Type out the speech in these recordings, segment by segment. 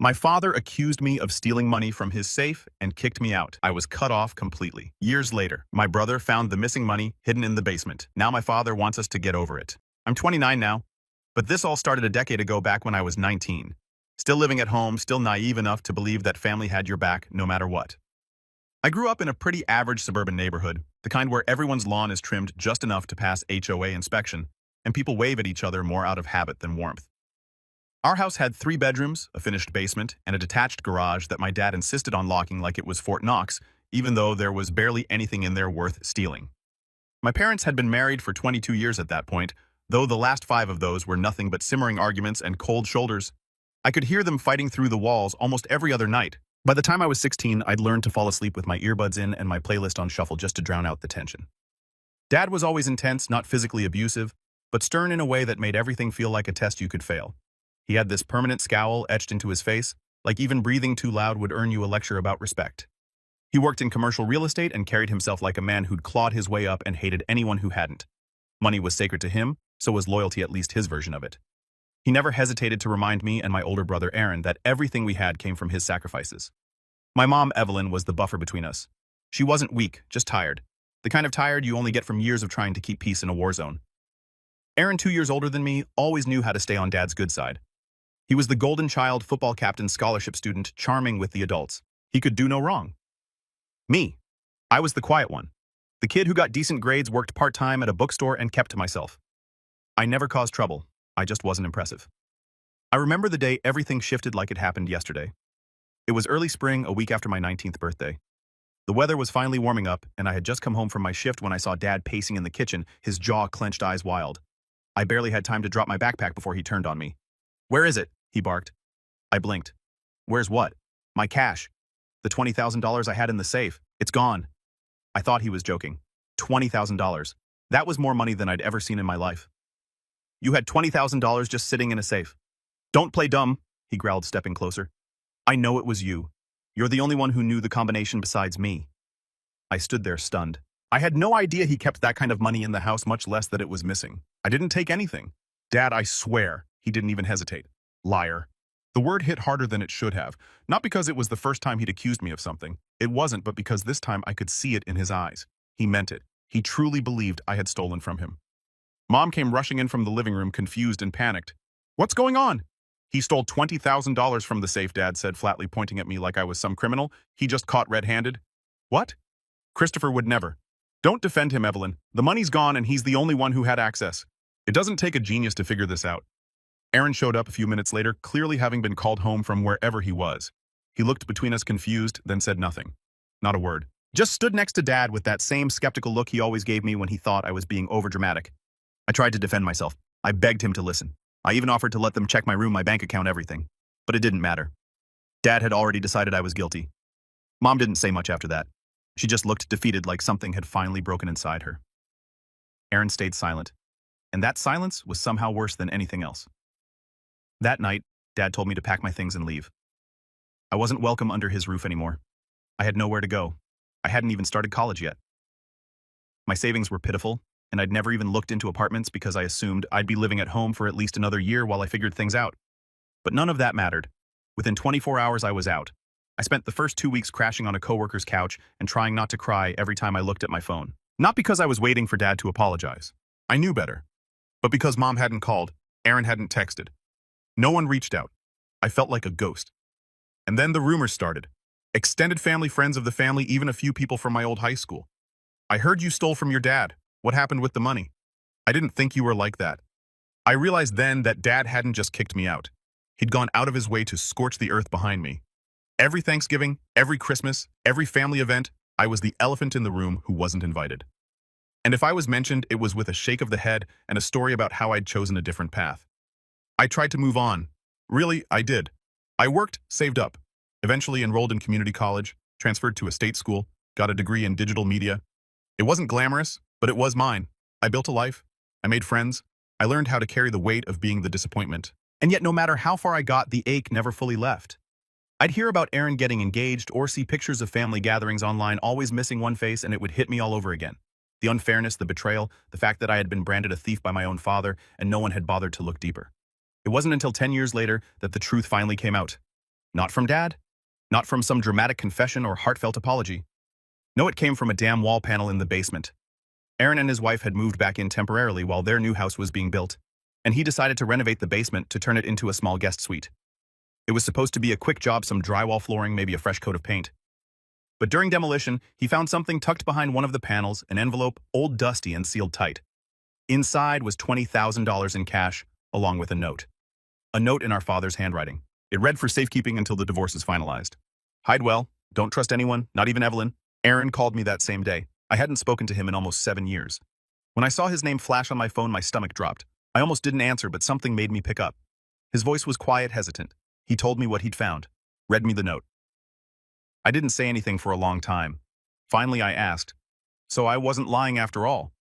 My father accused me of stealing money from his safe and kicked me out. I was cut off completely. Years later, my brother found the missing money hidden in the basement. Now my father wants us to get over it. I'm 29 now, but this all started a decade ago back when I was 19. Still living at home, still naive enough to believe that family had your back no matter what. I grew up in a pretty average suburban neighborhood, the kind where everyone's lawn is trimmed just enough to pass HOA inspection, and people wave at each other more out of habit than warmth. Our house had 3 bedrooms, a finished basement, and a detached garage that my dad insisted on locking like it was Fort Knox, even though there was barely anything in there worth stealing. My parents had been married for 22 years at that point, though the last 5 of those were nothing but simmering arguments and cold shoulders. I could hear them fighting through the walls almost every other night. By the time I was 16, I'd learned to fall asleep with my earbuds in and my playlist on shuffle just to drown out the tension. Dad was always intense, not physically abusive, but stern in a way that made everything feel like a test you could fail. He had this permanent scowl etched into his face, like even breathing too loud would earn you a lecture about respect. He worked in commercial real estate and carried himself like a man who'd clawed his way up and hated anyone who hadn't. Money was sacred to him, so was loyalty, at least his version of it. He never hesitated to remind me and my older brother Aaron that everything we had came from his sacrifices. My mom, Evelyn, was the buffer between us. She wasn't weak, just tired. The kind of tired you only get from years of trying to keep peace in a war zone. Aaron, 2 years older than me, always knew how to stay on Dad's good side. He was the golden child, football captain, scholarship student, charming with the adults. He could do no wrong. Me. I was the quiet one. The kid who got decent grades, worked part-time at a bookstore, and kept to myself. I never caused trouble. I just wasn't impressive. I remember the day everything shifted like it happened yesterday. It was early spring, a week after my 19th birthday. The weather was finally warming up, and I had just come home from my shift when I saw Dad pacing in the kitchen, his jaw clenched, eyes wild. I barely had time to drop my backpack before he turned on me. "Where is it?" he barked. I blinked. "Where's what?" "My cash. The $20,000 I had in the safe. It's gone." I thought he was joking. $20,000. That was more money than I'd ever seen in my life. "You had $20,000 just sitting in a safe." "Don't play dumb," he growled, stepping closer. "I know it was you. You're the only one who knew the combination besides me." I stood there stunned. I had no idea he kept that kind of money in the house, much less that it was missing. I didn't take anything. "Dad, I swear." He didn't even hesitate. Liar. The word hit harder than it should have, not because it was the first time he'd accused me of something. It wasn't, but because this time I could see it in his eyes. He meant it. He truly believed I had stolen from him. Mom came rushing in from the living room, confused and panicked. "What's going on?" "He stole $20,000 from the safe," Dad said flatly, pointing at me like I was some criminal he just caught red-handed. "What?" "Christopher would never." "Don't defend him, Evelyn. The money's gone and he's the only one who had access. It doesn't take a genius to figure this out." Aaron showed up a few minutes later, clearly having been called home from wherever he was. He looked between us confused, then said nothing. Not a word. Just stood next to Dad with that same skeptical look he always gave me when he thought I was being overdramatic. I tried to defend myself. I begged him to listen. I even offered to let them check my room, my bank account, everything. But it didn't matter. Dad had already decided I was guilty. Mom didn't say much after that. She just looked defeated, like something had finally broken inside her. Aaron stayed silent. And that silence was somehow worse than anything else. That night, Dad told me to pack my things and leave. I wasn't welcome under his roof anymore. I had nowhere to go. I hadn't even started college yet. My savings were pitiful, and I'd never even looked into apartments because I assumed I'd be living at home for at least another year while I figured things out. But none of that mattered. Within 24 hours, I was out. I spent the first 2 weeks crashing on a coworker's couch and trying not to cry every time I looked at my phone. Not because I was waiting for Dad to apologize. I knew better. But because Mom hadn't called, Aaron hadn't texted. No one reached out. I felt like a ghost. And then the rumors started. Extended family, friends of the family, even a few people from my old high school. "I heard you stole from your dad. What happened with the money?" "I didn't think you were like that." I realized then that Dad hadn't just kicked me out. He'd gone out of his way to scorch the earth behind me. Every Thanksgiving, every Christmas, every family event, I was the elephant in the room who wasn't invited. And if I was mentioned, it was with a shake of the head and a story about how I'd chosen a different path. I tried to move on. Really, I did. I worked, saved up, eventually enrolled in community college, transferred to a state school, got a degree in digital media. It wasn't glamorous, but it was mine. I built a life. I made friends. I learned how to carry the weight of being the disappointment. And yet, no matter how far I got, the ache never fully left. I'd hear about Aaron getting engaged or see pictures of family gatherings online, always missing one face, and it would hit me all over again. The unfairness, the betrayal, the fact that I had been branded a thief by my own father, and no one had bothered to look deeper. It wasn't until 10 years later that the truth finally came out. Not from Dad. Not from some dramatic confession or heartfelt apology. No, it came from a damn wall panel in the basement. Aaron and his wife had moved back in temporarily while their new house was being built, and he decided to renovate the basement to turn it into a small guest suite. It was supposed to be a quick job, some drywall flooring, maybe a fresh coat of paint. But during demolition, he found something tucked behind one of the panels, an envelope, old, dusty, and sealed tight. Inside was $20,000 in cash, along with a note. A note in our father's handwriting. It read, for safekeeping until the divorce is finalized. Hide well, don't trust anyone, not even Evelyn. Aaron called me that same day. I hadn't spoken to him in almost 7 years. When I saw his name flash on my phone, my stomach dropped. I almost didn't answer, but something made me pick up. His voice was quiet, hesitant. He told me what he'd found, read me the note. I didn't say anything for a long time. Finally, I asked, so I wasn't lying after all?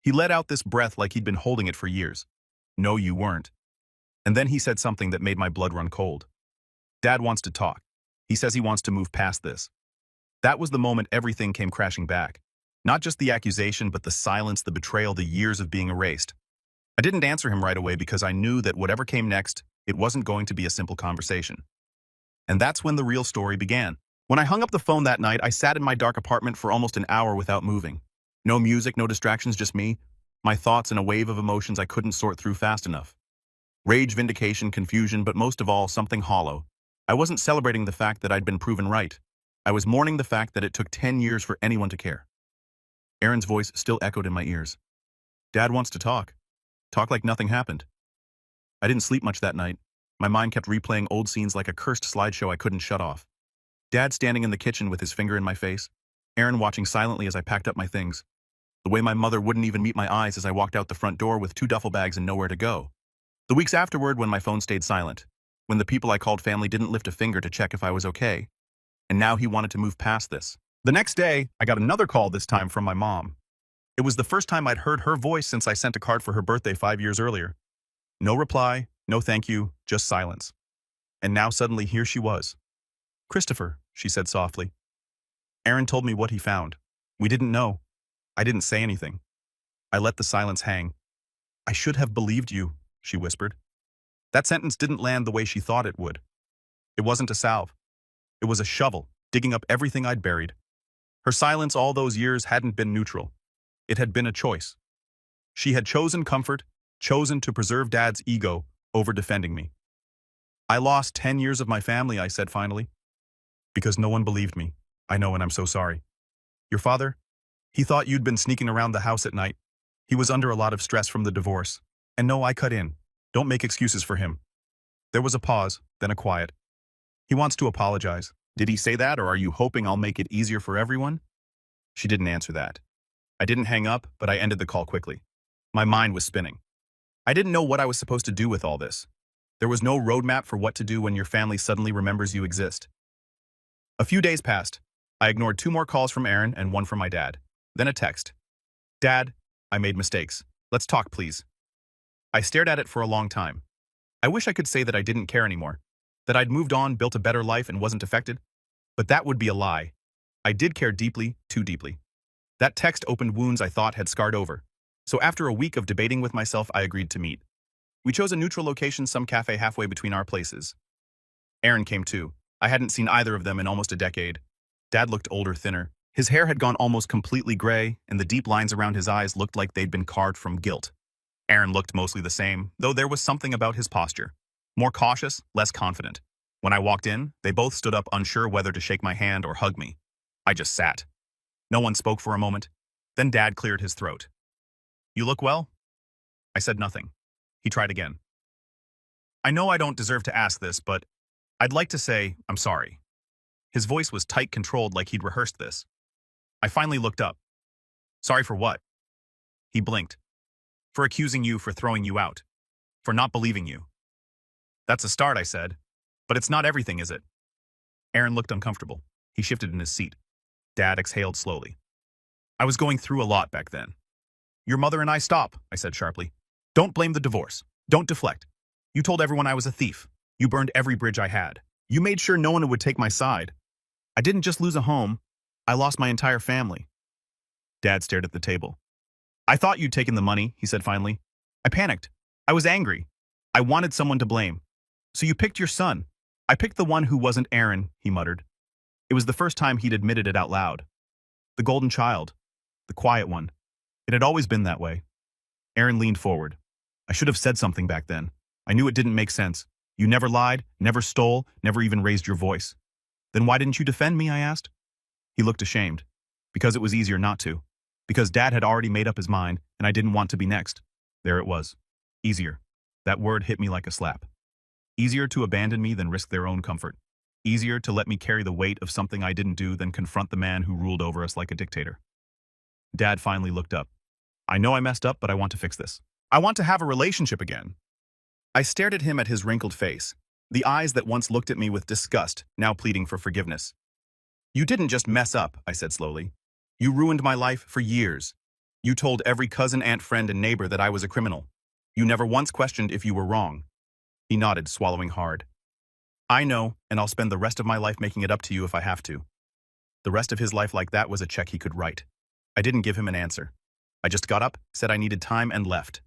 He let out this breath like he'd been holding it for years. No, you weren't. And then he said something that made my blood run cold. Dad wants to talk. He says he wants to move past this. That was the moment everything came crashing back. Not just the accusation, but the silence, the betrayal, the years of being erased. I didn't answer him right away because I knew that whatever came next, it wasn't going to be a simple conversation. And that's when the real story began. When I hung up the phone that night, I sat in my dark apartment for almost an hour without moving. No music, no distractions, just me, my thoughts, and a wave of emotions I couldn't sort through fast enough. Rage, vindication, confusion, but most of all, something hollow. I wasn't celebrating the fact that I'd been proven right. I was mourning the fact that it took 10 years for anyone to care. Aaron's voice still echoed in my ears. Dad wants to talk. Talk like nothing happened. I didn't sleep much that night. My mind kept replaying old scenes like a cursed slideshow I couldn't shut off. Dad standing in the kitchen with his finger in my face. Aaron watching silently as I packed up my things. The way my mother wouldn't even meet my eyes as I walked out the front door with 2 duffel bags and nowhere to go. The weeks afterward, when my phone stayed silent. When the people I called family didn't lift a finger to check if I was okay. And now he wanted to move past this. The next day, I got another call, this time from my mom. It was the first time I'd heard her voice since I sent a card for her birthday 5 years earlier. No reply, no thank you, just silence. And now suddenly here she was. Christopher, she said softly. Aaron told me what he found. We didn't know. I didn't say anything. I let the silence hang. I should have believed you, she whispered. That sentence didn't land the way she thought it would. It wasn't a salve. It was a shovel, digging up everything I'd buried. Her silence all those years hadn't been neutral. It had been a choice. She had chosen comfort, chosen to preserve Dad's ego over defending me. I lost 10 years of my family, I said finally. Because no one believed me. I know, and I'm so sorry. Your father? He thought you'd been sneaking around the house at night. He was under a lot of stress from the divorce. And no, I cut in. Don't make excuses for him. There was a pause, then a quiet. He wants to apologize. Did he say that, or are you hoping I'll make it easier for everyone? She didn't answer that. I didn't hang up, but I ended the call quickly. My mind was spinning. I didn't know what I was supposed to do with all this. There was no roadmap for what to do when your family suddenly remembers you exist. A few days passed. I ignored 2 more calls from Aaron and 1 from my dad. Then a text. Dad, I made mistakes. Let's talk, please. I stared at it for a long time. I wish I could say that I didn't care anymore, that I'd moved on, built a better life, and wasn't affected. But that would be a lie. I did care deeply, too deeply. That text opened wounds I thought had scarred over. So after a week of debating with myself, I agreed to meet. We chose a neutral location, some cafe halfway between our places. Aaron came too. I hadn't seen either of them in almost a decade. Dad looked older, thinner. His hair had gone almost completely gray, and the deep lines around his eyes looked like they'd been carved from guilt. Aaron looked mostly the same, though there was something about his posture. More cautious, less confident. When I walked in, they both stood up, unsure whether to shake my hand or hug me. I just sat. No one spoke for a moment. Then Dad cleared his throat. You look well? I said nothing. He tried again. I know I don't deserve to ask this, but I'd like to say I'm sorry. His voice was tight, controlled, like he'd rehearsed this. I finally looked up. Sorry for what? He blinked. For accusing you, for throwing you out. For not believing you. That's a start, I said. But it's not everything, is it? Aaron looked uncomfortable. He shifted in his seat. Dad exhaled slowly. I was going through a lot back then. Your mother and I stop, I said sharply. Don't blame the divorce. Don't deflect. You told everyone I was a thief. You burned every bridge I had. You made sure no one would take my side. I didn't just lose a home. I lost my entire family. Dad stared at the table. I thought you'd taken the money, he said finally. I panicked. I was angry. I wanted someone to blame. So you picked your son. I picked the one who wasn't Aaron, he muttered. It was the first time he'd admitted it out loud. The golden child. The quiet one. It had always been that way. Aaron leaned forward. I should have said something back then. I knew it didn't make sense. You never lied, never stole, never even raised your voice. Then why didn't you defend me, I asked. He looked ashamed. Because it was easier not to. Because Dad had already made up his mind, and I didn't want to be next. There it was. Easier. That word hit me like a slap. Easier to abandon me than risk their own comfort. Easier to let me carry the weight of something I didn't do than confront the man who ruled over us like a dictator. Dad finally looked up. I know I messed up, but I want to fix this. I want to have a relationship again. I stared at him at his wrinkled face, the eyes that once looked at me with disgust, now pleading for forgiveness. You didn't just mess up, I said slowly. You ruined my life for years. You told every cousin, aunt, friend, and neighbor that I was a criminal. You never once questioned if you were wrong. He nodded, swallowing hard. I know, and I'll spend the rest of my life making it up to you if I have to. The rest of his life like that was a check he could write. I didn't give him an answer. I just got up, said I needed time, and left.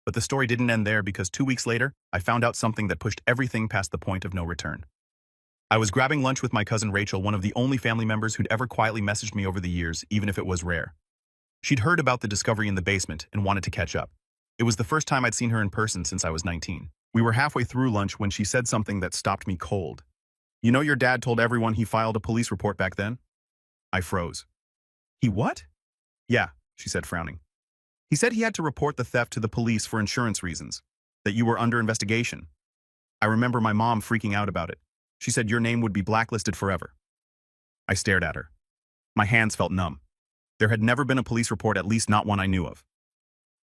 But the story didn't end there because 2 weeks later, I found out something that pushed everything past the point of no return. I was grabbing lunch with my cousin Rachel, one of the only family members who'd ever quietly messaged me over the years, even if it was rare. She'd heard about the discovery in the basement and wanted to catch up. It was the first time I'd seen her in person since I was 19. We were halfway through lunch when she said something that stopped me cold. You know your dad told everyone he filed a police report back then? I froze. He what? Yeah, she said, frowning. He said he had to report the theft to the police for insurance reasons, that you were under investigation. I remember my mom freaking out about it. She said your name would be blacklisted forever. I stared at her. My hands felt numb. There had never been a police report, at least not one I knew of.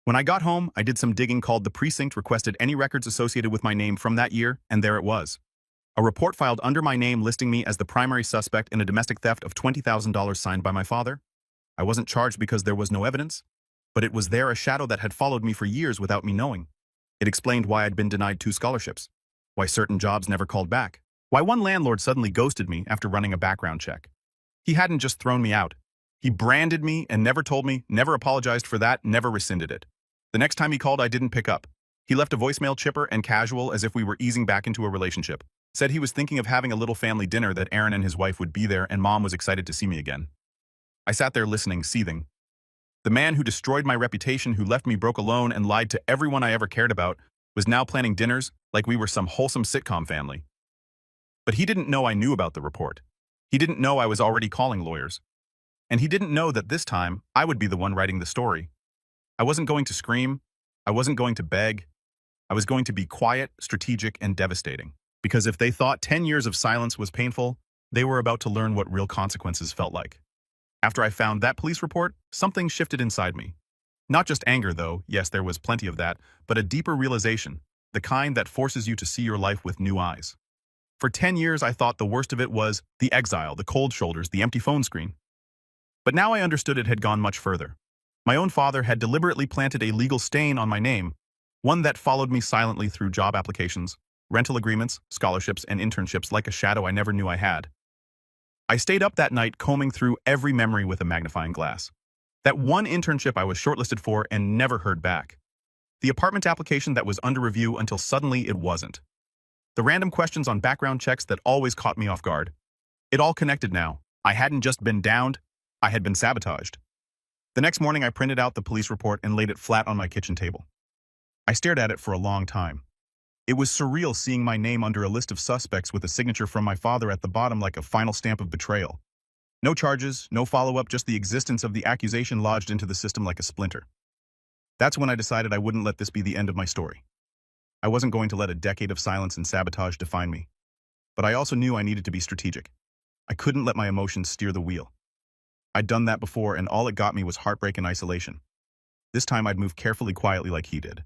When I got home, I did some digging, called the precinct, requested any records associated with my name from that year, and there it was. A report filed under my name listing me as the primary suspect in a domestic theft of $20,000 signed by my father. I wasn't charged because there was no evidence, but it was there, a shadow that had followed me for years without me knowing. It explained why I'd been denied 2 scholarships, why certain jobs never called back, why one landlord suddenly ghosted me after running a background check. He hadn't just thrown me out. He branded me and never told me, never apologized for that, never rescinded it. The next time he called, I didn't pick up. He left a voicemail chipper and casual, as if we were easing back into a relationship. Said he was thinking of having a little family dinner, that Aaron and his wife would be there, and Mom was excited to see me again. I sat there listening, seething. The man who destroyed my reputation, who left me broke alone and lied to everyone I ever cared about, was now planning dinners like we were some wholesome sitcom family. But he didn't know I knew about the report. He didn't know I was already calling lawyers. And he didn't know that this time I would be the one writing the story. I wasn't going to scream. I wasn't going to beg. I was going to be quiet, strategic, and devastating. Because if they thought 10 years of silence was painful, they were about to learn what real consequences felt like. After I found that police report, something shifted inside me. Not just anger, though, yes, there was plenty of that, but a deeper realization, the kind that forces you to see your life with new eyes. For 10 years, I thought the worst of it was the exile, the cold shoulders, the empty phone screen. But now I understood it had gone much further. My own father had deliberately planted a legal stain on my name, one that followed me silently through job applications, rental agreements, scholarships, and internships like a shadow I never knew I had. I stayed up that night combing through every memory with a magnifying glass. That one internship I was shortlisted for and never heard back. The apartment application that was under review until suddenly it wasn't. The random questions on background checks that always caught me off guard. It all connected now. I hadn't just been downed, I had been sabotaged. The next morning I printed out the police report and laid it flat on my kitchen table. I stared at it for a long time. It was surreal seeing my name under a list of suspects with a signature from my father at the bottom like a final stamp of betrayal. No charges, no follow-up, just the existence of the accusation lodged into the system like a splinter. That's when I decided I wouldn't let this be the end of my story. I wasn't going to let a decade of silence and sabotage define me. But I also knew I needed to be strategic. I couldn't let my emotions steer the wheel. I'd done that before, and all it got me was heartbreak and isolation. This time I'd move carefully, quietly like he did.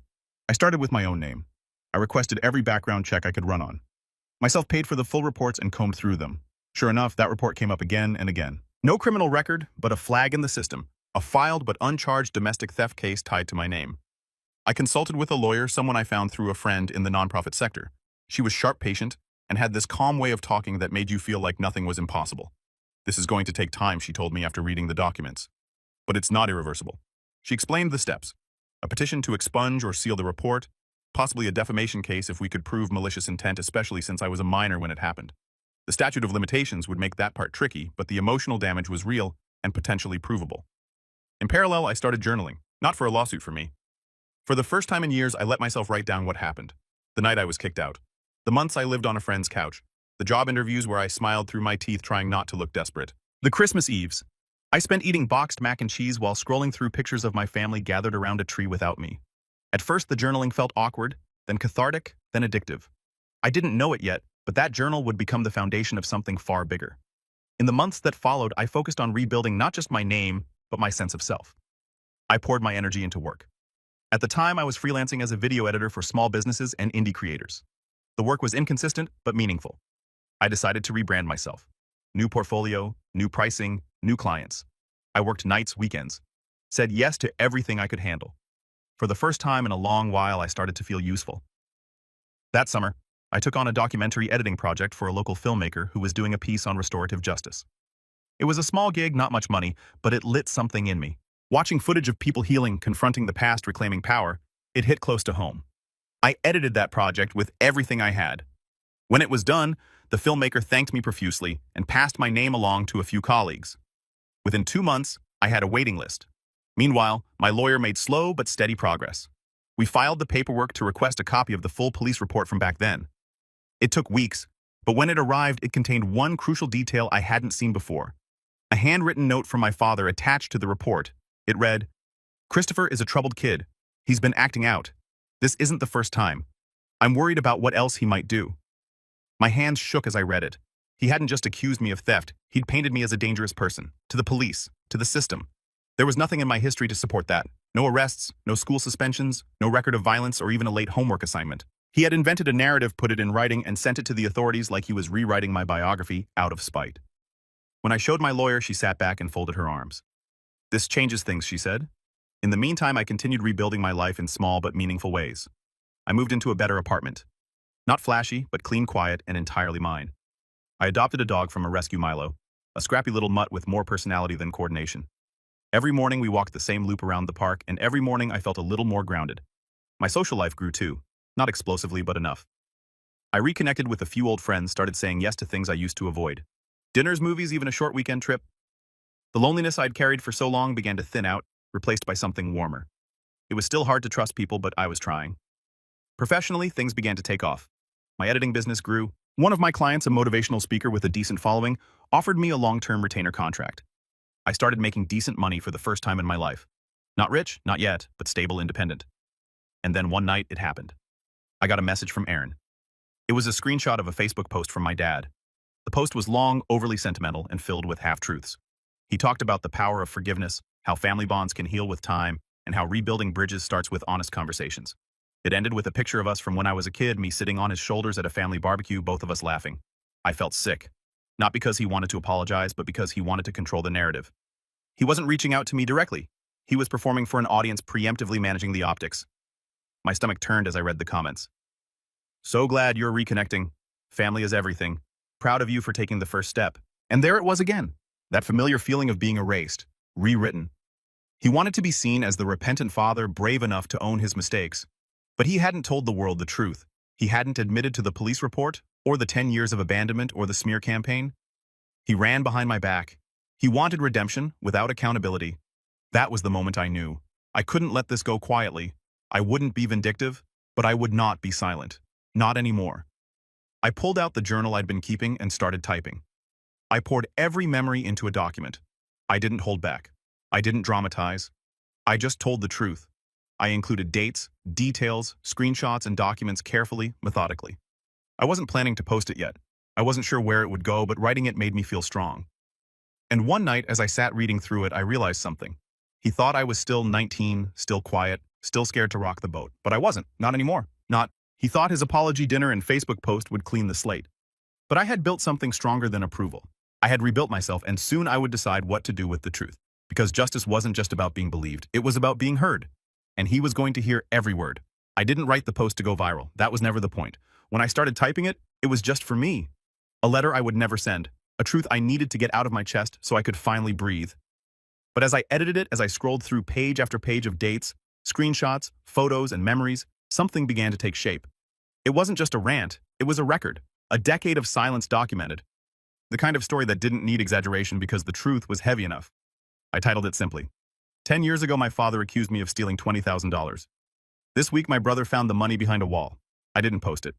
I started with my own name. I requested every background check I could run on. Myself paid for the full reports and combed through them. Sure enough, that report came up again and again. No criminal record, but a flag in the system. A filed but uncharged domestic theft case tied to my name. I consulted with a lawyer, someone I found through a friend in the nonprofit sector. She was sharp, patient, and had this calm way of talking that made you feel like nothing was impossible. This is going to take time, she told me after reading the documents. But it's not irreversible. She explained the steps. A petition to expunge or seal the report, possibly a defamation case if we could prove malicious intent, especially since I was a minor when it happened. The statute of limitations would make that part tricky, but the emotional damage was real and potentially provable. In parallel, I started journaling, not for a lawsuit for me. For the first time in years, I let myself write down what happened. The night I was kicked out. The months I lived on a friend's couch. The job interviews where I smiled through my teeth trying not to look desperate. The Christmas Eves. I spent eating boxed mac and cheese while scrolling through pictures of my family gathered around a tree without me. At first, the journaling felt awkward, then cathartic, then addictive. I didn't know it yet, but that journal would become the foundation of something far bigger. In the months that followed, I focused on rebuilding not just my name, but my sense of self. I poured my energy into work. At the time, I was freelancing as a video editor for small businesses and indie creators. The work was inconsistent, but meaningful. I decided to rebrand myself. New portfolio, new pricing, new clients. I worked nights, weekends. Said yes to everything I could handle. For the first time in a long while, I started to feel useful. That summer, I took on a documentary editing project for a local filmmaker who was doing a piece on restorative justice. It was a small gig, not much money, but it lit something in me. Watching footage of people healing, confronting the past, reclaiming power, it hit close to home. I edited that project with everything I had. When it was done, the filmmaker thanked me profusely and passed my name along to a few colleagues. Within 2 months, I had a waiting list. Meanwhile, my lawyer made slow but steady progress. We filed the paperwork to request a copy of the full police report from back then. It took weeks, but when it arrived, it contained one crucial detail I hadn't seen before. A handwritten note from my father attached to the report. It read, "Christopher is a troubled kid. He's been acting out. This isn't the first time. I'm worried about what else he might do." My hands shook as I read it. He hadn't just accused me of theft, he'd painted me as a dangerous person, to the police, to the system. There was nothing in my history to support that. No arrests, no school suspensions, no record of violence, or even a late homework assignment. He had invented a narrative, put it in writing, and sent it to the authorities like he was rewriting my biography out of spite. When I showed my lawyer, she sat back and folded her arms. "This changes things," she said. In the meantime, I continued rebuilding my life in small but meaningful ways. I moved into a better apartment. Not flashy, but clean, quiet, and entirely mine. I adopted a dog from a rescue Milo, a scrappy little mutt with more personality than coordination. Every morning we walked the same loop around the park, and every morning I felt a little more grounded. My social life grew too, not explosively but enough. I reconnected with a few old friends, started saying yes to things I used to avoid. Dinners, movies, even a short weekend trip. The loneliness I'd carried for so long began to thin out, replaced by something warmer. It was still hard to trust people, but I was trying. Professionally, things began to take off. My editing business grew. One of my clients, a motivational speaker with a decent following, offered me a long-term retainer contract. I started making decent money for the first time in my life. Not rich, not yet, but stable, independent. And then one night, it happened. I got a message from Aaron. It was a screenshot of a Facebook post from my dad. The post was long, overly sentimental, and filled with half-truths. He talked about the power of forgiveness, how family bonds can heal with time, and how rebuilding bridges starts with honest conversations. It ended with a picture of us from when I was a kid, me sitting on his shoulders at a family barbecue, both of us laughing. I felt sick. Not because he wanted to apologize, but because he wanted to control the narrative. He wasn't reaching out to me directly. He was performing for an audience, preemptively managing the optics. My stomach turned as I read the comments. "So glad you're reconnecting. Family is everything. Proud of you for taking the first step." And there it was again. That familiar feeling of being erased, rewritten. He wanted to be seen as the repentant father, brave enough to own his mistakes. But he hadn't told the world the truth. He hadn't admitted to the police report, or the 10 years of abandonment, or the smear campaign. He ran behind my back. He wanted redemption without accountability. That was the moment I knew. I couldn't let this go quietly. I wouldn't be vindictive, but I would not be silent. Not anymore. I pulled out the journal I'd been keeping and started typing. I poured every memory into a document. I didn't hold back. I didn't dramatize. I just told the truth. I included dates, details, screenshots, and documents carefully, methodically. I wasn't planning to post it yet. I wasn't sure where it would go, but writing it made me feel strong. And one night, as I sat reading through it, I realized something. He thought I was still 19, still quiet, still scared to rock the boat. But I wasn't. Not anymore. He thought his apology dinner and Facebook post would clean the slate. But I had built something stronger than approval. I had rebuilt myself, and soon I would decide what to do with the truth. Because justice wasn't just about being believed. It was about being heard. And he was going to hear every word. I didn't write the post to go viral. That was never the point. When I started typing it, it was just for me. A letter I would never send. A truth I needed to get out of my chest so I could finally breathe. But as I edited it, as I scrolled through page after page of dates, screenshots, photos, and memories, Something began to take shape. It wasn't just a rant, it was a record. A decade of silence documented. The kind of story that didn't need exaggeration because the truth was heavy enough. I titled it simply. 10 years ago, my father accused me of stealing $20,000. This week, my brother found the money behind a wall. I didn't post it.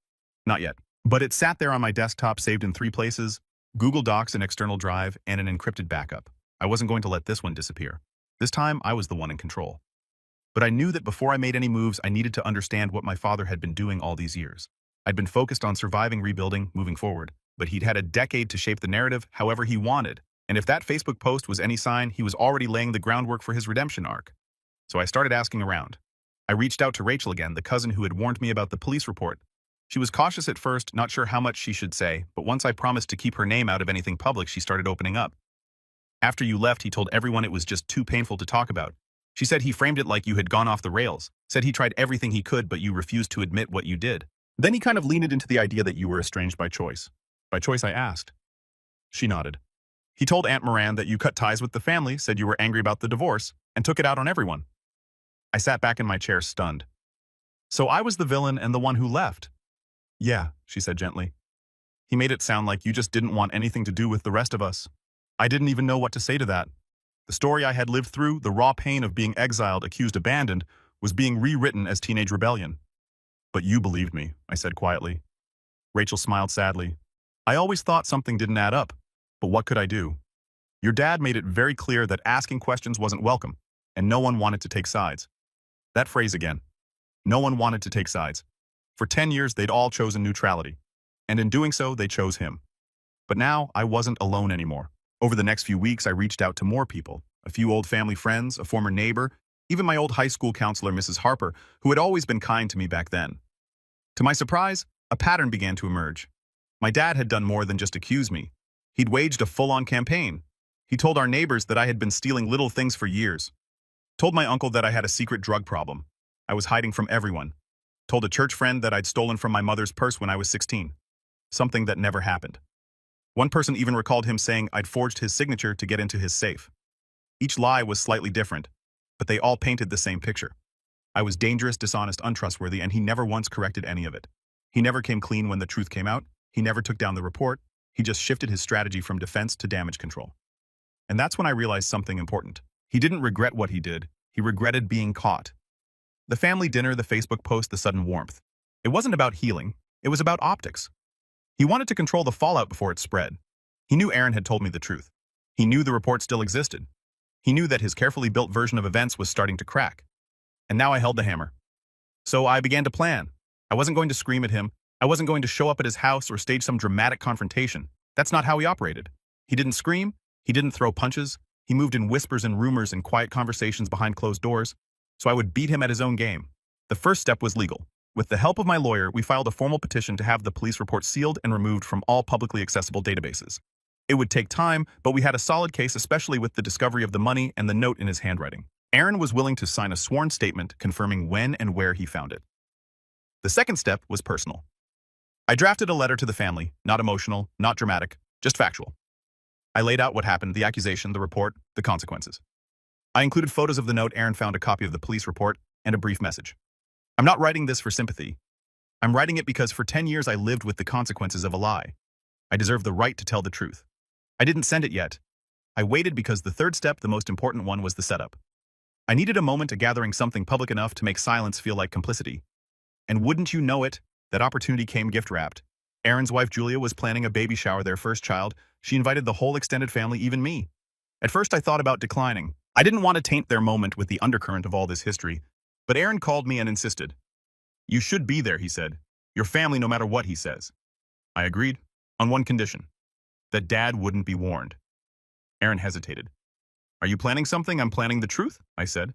Not yet. But it sat there on my desktop saved in 3 places: Google Docs, an external drive, and an encrypted backup. I wasn't going to let this one disappear. This time, I was the one in control. But I knew that before I made any moves, I needed to understand what my father had been doing all these years. I'd been focused on surviving, rebuilding, moving forward. But he'd had a decade to shape the narrative however he wanted. And if that Facebook post was any sign, he was already laying the groundwork for his redemption arc. So I started asking around. I reached out to Rachel again, the cousin who had warned me about the police report. She was cautious at first, not sure how much she should say, but once I promised to keep her name out of anything public, she started opening up. After you left, he told everyone it was just too painful to talk about. She said he framed it like you had gone off the rails, said he tried everything he could but you refused to admit what you did. Then he kind of leaned into the idea that you were estranged by choice. By choice, I asked. She nodded. He told Aunt Moran that you cut ties with the family, said you were angry about the divorce, and took it out on everyone. I sat back in my chair stunned. So I was the villain and the one who left. Yeah, she said gently. He made it sound like you just didn't want anything to do with the rest of us. I didn't even know what to say to that. The story I had lived through, the raw pain of being exiled, accused, abandoned, was being rewritten as teenage rebellion. But you believed me, I said quietly. Rachel smiled sadly. I always thought something didn't add up, but what could I do? Your dad made it very clear that asking questions wasn't welcome, and no one wanted to take sides. That phrase again. No one wanted to take sides. For 10 years, they'd all chosen neutrality, and in doing so, they chose him. But now, I wasn't alone anymore. Over the next few weeks, I reached out to more people, a few old family friends, a former neighbor, even my old high school counselor, Mrs. Harper, who had always been kind to me back then. To my surprise, a pattern began to emerge. My dad had done more than just accuse me. He'd waged a full-on campaign. He told our neighbors that I had been stealing little things for years. Told my uncle that I had a secret drug problem. I was hiding from everyone. Told a church friend that I'd stolen from my mother's purse when I was 16. Something that never happened. One person even recalled him saying I'd forged his signature to get into his safe. Each lie was slightly different, but they all painted the same picture. I was dangerous, dishonest, untrustworthy, and he never once corrected any of it. He never came clean when the truth came out. He never took down the report. He just shifted his strategy from defense to damage control. And that's when I realized something important. He didn't regret what he did. He regretted being caught. The family dinner, the Facebook post, the sudden warmth. It wasn't about healing. It was about optics. He wanted to control the fallout before it spread. He knew Aaron had told me the truth. He knew the report still existed. He knew that his carefully built version of events was starting to crack. And now I held the hammer. So I began to plan. I wasn't going to scream at him. I wasn't going to show up at his house or stage some dramatic confrontation. That's not how he operated. He didn't scream. He didn't throw punches. He moved in whispers and rumors and quiet conversations behind closed doors. So I would beat him at his own game. The first step was legal. With the help of my lawyer, we filed a formal petition to have the police report sealed and removed from all publicly accessible databases. It would take time, but we had a solid case, especially with the discovery of the money and the note in his handwriting. Aaron was willing to sign a sworn statement confirming when and where he found it. The second step was personal. I drafted a letter to the family, not emotional, not dramatic, just factual. I laid out what happened, the accusation, the report, the consequences. I included photos of the note. Aaron found a copy of the police report and a brief message. I'm not writing this for sympathy. I'm writing it because for 10 years I lived with the consequences of a lie. I deserve the right to tell the truth. I didn't send it yet. I waited because the third step, the most important one, was the setup. I needed a moment of gathering something public enough to make silence feel like complicity. And wouldn't you know it, that opportunity came gift-wrapped. Aaron's wife Julia was planning a baby shower, their first child. She invited the whole extended family, even me. At first I thought about declining. I didn't want to taint their moment with the undercurrent of all this history. But Aaron called me and insisted. You should be there, he said. Your family, no matter what he says. I agreed, on one condition. That Dad wouldn't be warned. Aaron hesitated. Are you planning something? I'm planning the truth, I said.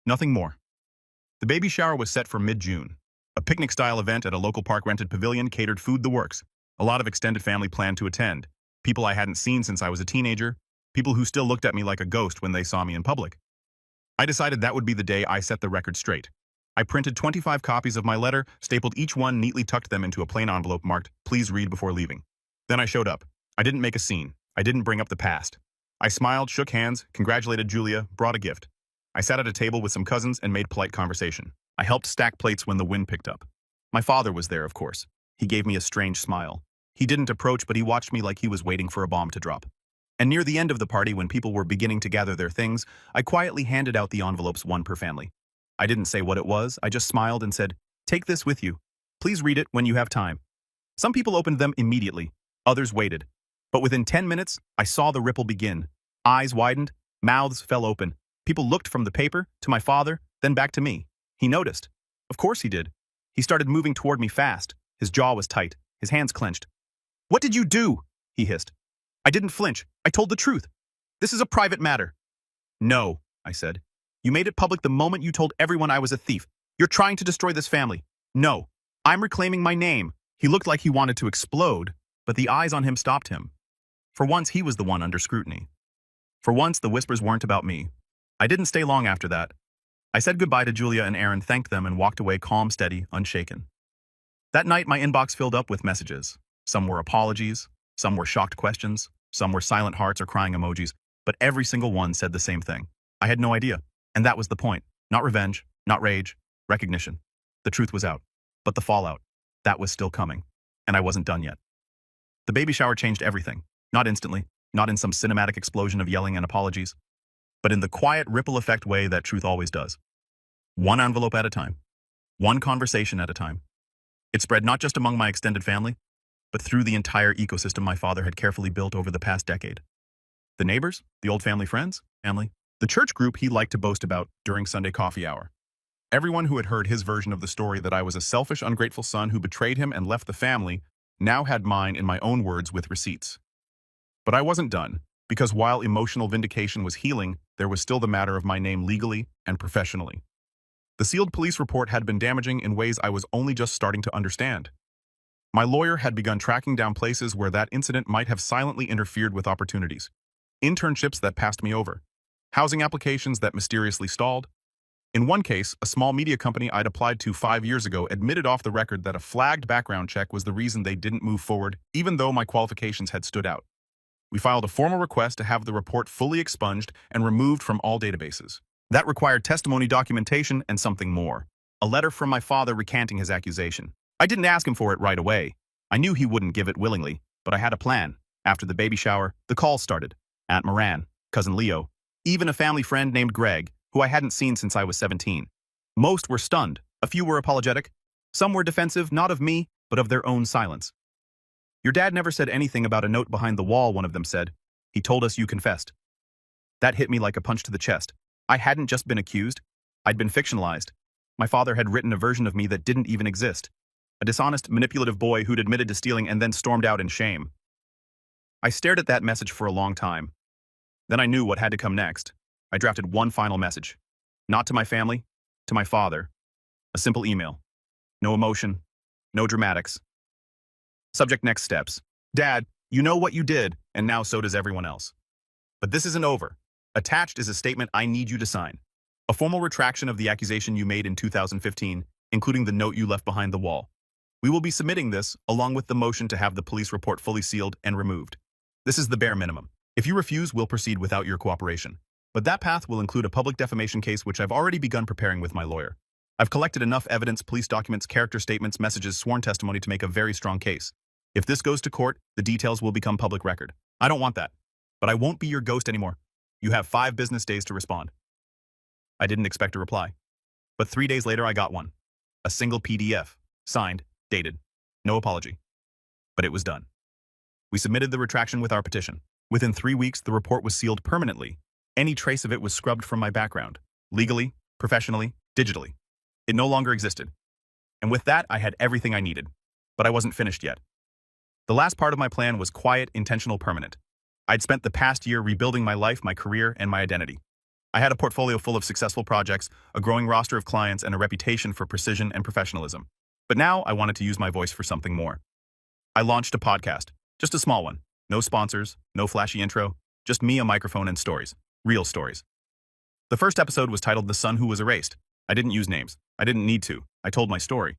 Nothing more. The baby shower was set for mid-June. A picnic-style event at a local park-rented pavilion, catered food, the works. A lot of extended family planned to attend. People I hadn't seen since I was a teenager. People who still looked at me like a ghost when they saw me in public. I decided that would be the day I set the record straight. I printed 25 copies of my letter, stapled each one, neatly tucked them into a plain envelope marked, "Please read before leaving." Then I showed up. I didn't make a scene. I didn't bring up the past. I smiled, shook hands, congratulated Julia, brought a gift. I sat at a table with some cousins and made polite conversation. I helped stack plates when the wind picked up. My father was there, of course. He gave me a strange smile. He didn't approach, but he watched me like he was waiting for a bomb to drop. And near the end of the party, when people were beginning to gather their things, I quietly handed out the envelopes, one per family. I didn't say what it was, I just smiled and said, "Take this with you. Please read it when you have time." Some people opened them immediately, others waited. But within 10 minutes, I saw the ripple begin. Eyes widened, mouths fell open. People looked from the paper to my father, then back to me. He noticed. Of course he did. He started moving toward me fast. His jaw was tight, his hands clenched. "What did you do?" he hissed. I didn't flinch. I told the truth. "This is a private matter." "No," I said. "You made it public the moment you told everyone I was a thief. You're trying to destroy this family." "No, I'm reclaiming my name." He looked like he wanted to explode, but the eyes on him stopped him. For once, he was the one under scrutiny. For once, the whispers weren't about me. I didn't stay long after that. I said goodbye to Julia and Aaron, thanked them, and walked away calm, steady, unshaken. That night, my inbox filled up with messages. Some were apologies, some were shocked questions, some were silent hearts or crying emojis, but every single one said the same thing. I had no idea. And that was the point. Not revenge, not rage, recognition. The truth was out. But the fallout, that was still coming. And I wasn't done yet. The baby shower changed everything. Not instantly, not in some cinematic explosion of yelling and apologies, but in the quiet ripple effect way that truth always does. One envelope at a time. One conversation at a time. It spread not just among my extended family, but through the entire ecosystem my father had carefully built over the past decade. The neighbors, the old family friends, family, the church group he liked to boast about during Sunday coffee hour. Everyone who had heard his version of the story that I was a selfish, ungrateful son who betrayed him and left the family now had mine in my own words with receipts. But I wasn't done, because while emotional vindication was healing, there was still the matter of my name legally and professionally. The sealed police report had been damaging in ways I was only just starting to understand. My lawyer had begun tracking down places where that incident might have silently interfered with opportunities. Internships that passed me over. Housing applications that mysteriously stalled. In one case, a small media company I'd applied to 5 years ago admitted off the record that a flagged background check was the reason they didn't move forward, even though my qualifications had stood out. We filed a formal request to have the report fully expunged and removed from all databases. That required testimony documentation and something more. A letter from my father recanting his accusation. I didn't ask him for it right away. I knew he wouldn't give it willingly, but I had a plan. After the baby shower, the calls started. Aunt Moran, Cousin Leo, even a family friend named Greg, who I hadn't seen since I was 17. Most were stunned. A few were apologetic. Some were defensive, not of me, but of their own silence. "Your dad never said anything about a note behind the wall," one of them said. "He told us you confessed." That hit me like a punch to the chest. I hadn't just been accused. I'd been fictionalized. My father had written a version of me that didn't even exist. A dishonest, manipulative boy who'd admitted to stealing and then stormed out in shame. I stared at that message for a long time. Then I knew what had to come next. I drafted one final message. Not to my family, to my father. A simple email. No emotion, no dramatics. Subject: next steps. "Dad, you know what you did, and now so does everyone else. But this isn't over. Attached is a statement I need you to sign. A formal retraction of the accusation you made in 2015, including the note you left behind the wall. We will be submitting this, along with the motion to have the police report fully sealed and removed. This is the bare minimum. If you refuse, we'll proceed without your cooperation. But that path will include a public defamation case, which I've already begun preparing with my lawyer. I've collected enough evidence, police documents, character statements, messages, sworn testimony to make a very strong case. If this goes to court, the details will become public record. I don't want that. But I won't be your ghost anymore. You have 5 business days to respond." I didn't expect a reply. But 3 days later, I got one. A single PDF, signed, dated. No apology. But it was done. We submitted the retraction with our petition. Within 3 weeks, the report was sealed permanently. Any trace of it was scrubbed from my background. Legally, professionally, digitally. It no longer existed. And with that, I had everything I needed. But I wasn't finished yet. The last part of my plan was quiet, intentional, permanent. I'd spent the past year rebuilding my life, my career, and my identity. I had a portfolio full of successful projects, a growing roster of clients, and a reputation for precision and professionalism. But now I wanted to use my voice for something more. I launched a podcast, just a small one. No sponsors, no flashy intro, just me, a microphone, and stories. Real stories. The first episode was titled "The Son Who Was Erased." I didn't use names. I didn't need to. I told my story.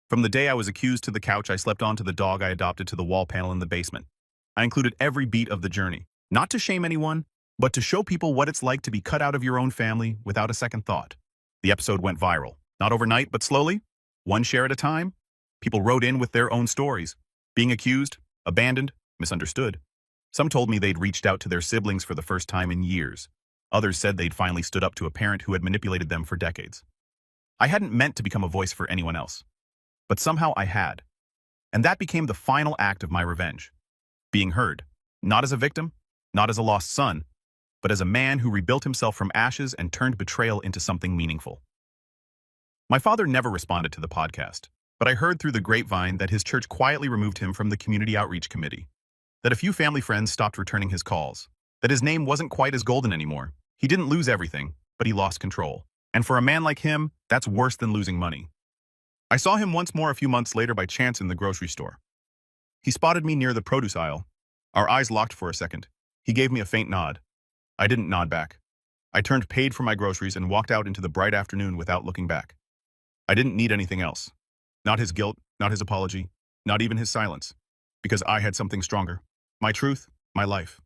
From the day I was accused to the couch I slept on to the dog I adopted to the wall panel in the basement. I included every beat of the journey, not to shame anyone, but to show people what it's like to be cut out of your own family without a second thought. The episode went viral, Not overnight, but slowly, one share at a time. People wrote in with their own stories, being accused, abandoned, misunderstood. Some told me they'd reached out to their siblings for the first time in years. Others said they'd finally stood up to a parent who had manipulated them for decades. I hadn't meant to become a voice for anyone else, but somehow I had. And that became the final act of my revenge. Being heard, not as a victim, not as a lost son, but as a man who rebuilt himself from ashes and turned betrayal into something meaningful. My father never responded to the podcast, but I heard through the grapevine that his church quietly removed him from the community outreach committee, that a few family friends stopped returning his calls, that his name wasn't quite as golden anymore. He didn't lose everything, but he lost control. And for a man like him, that's worse than losing money. I saw him once more a few months later by chance in the grocery store. He spotted me near the produce aisle. Our eyes locked for a second. He gave me a faint nod. I didn't nod back. I turned, paid for my groceries, and walked out into the bright afternoon without looking back. I didn't need anything else. Not his guilt, not his apology, not even his silence. Because I had something stronger. My truth, my life.